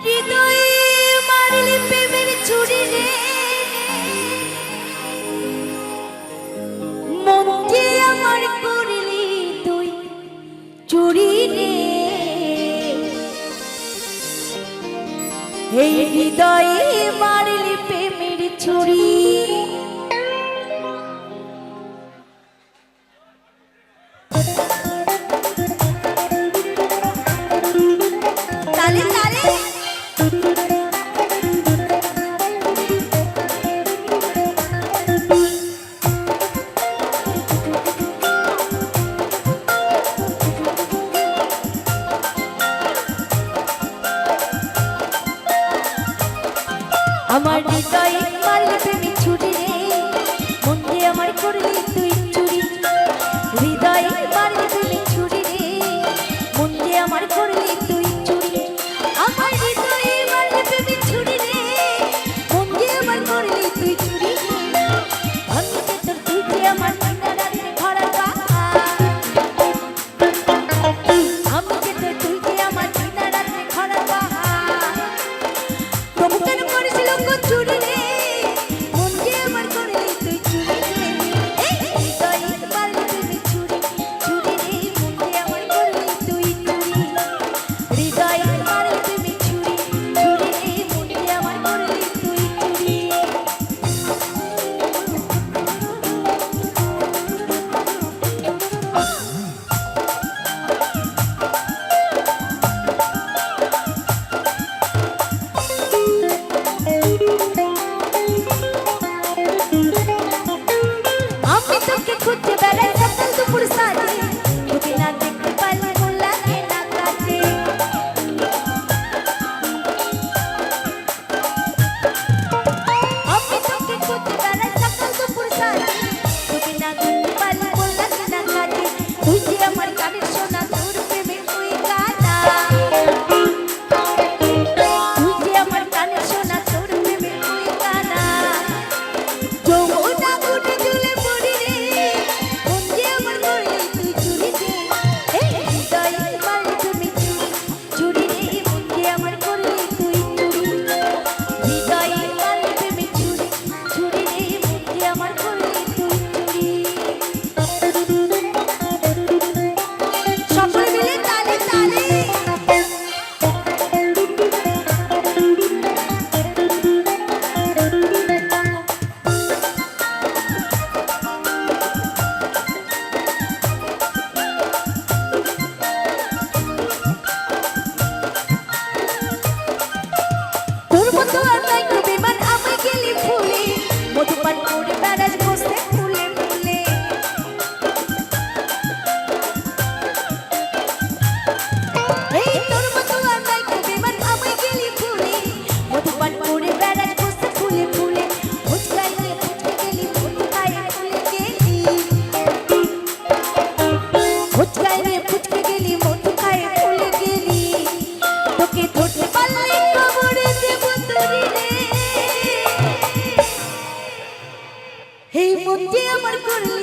হৃদয়ে মারলি প্রেমের ছুরি রে, মনকে আমার করলি তুই চুরি রে। এই হৃদয়ে মারলি প্রেমের ছুরি। তালে তালে আমার হৃদয়ে মারলি প্রেমের ছুরি রে, মন দিয়ে আমার করলি তুই চুরি। হৃদয়ে মারলি প্রেমের ছুরি রে, মন দিয়ে আমার করলি তুই চুরি। আমার হৃদয়ে মারলি প্রেমের ছুরি রে, মন দিয়ে আমার করলি তুই চুরি। আমি যে তোর তুই যে আমার দিনা রাতে ধরা পাহা, আমি যে তোর তুই যে আমার দিনা রাতে ধরা পাহা। তবু কেন করেছিল চুরি রে, মন দিয়ে আমার করলি তুই চুরি রে। এই হৃদয়ে মারলি প্রেমের ছুরি, ছুরি রে, মন দিয়ে আমার করলি তুই চুরি। হৃদয়ে মারলি প্রেমের ছুরি, ছুরি রে, মন দিয়ে আমার করলি তুই চুরি। আমি তোকে খুঁজতে বেড়াই সকাল দুপুর সাজে, তোকে না দেখতে পারলে মন লাগে না কাছে। আমি তোকে খুঁজতে বেড়াই সকাল দুপুর সাজে, তোকে না দেখতে পারলে মন লাগে না কাছে। তুই যে আমার কানের সোনা, তোর প্রেমে তুই কানা। তুই যে আমার কানের সোনা, তোর প্রেমে তুই কানা। যৌবনা গুটে ঝুলে পড়ি রে, মন দিয়ে আমার করলি তুই চুরি রে। এই হৃদয়ে মারলি প্রেমের ছুরি, ছুরি রে, মন দিয়ে আমার করলি তুই চুরি। হৃদয়ে মারলি প্রেমের ছুরি, ছুরি রে, মন দিয়ে আমার করলি তুই চুরি। সকলে মিলে তালে তালে তোর মতো আর নাই তো বেমান, আমি গেলি ফুলে মধুপান করে বেড়াস বসতে ফুলে ফুলে। এই তোর মতো আর নাই তো বেমান, আমি গেলি ফুলে মধুপান করে বেড়াস বসতে ফুলে ফুলে। ফুচকাই রে ফুচকে গেলি, ফুচকাই ফুলে গেলি। ফুচকাই রে ফুচকে গেলি, মধুকায় ফুলে গেলি। তোকে ধরতে পারলে কবরে দেব তোরি রে। এই মন দিয়ে আমার করলি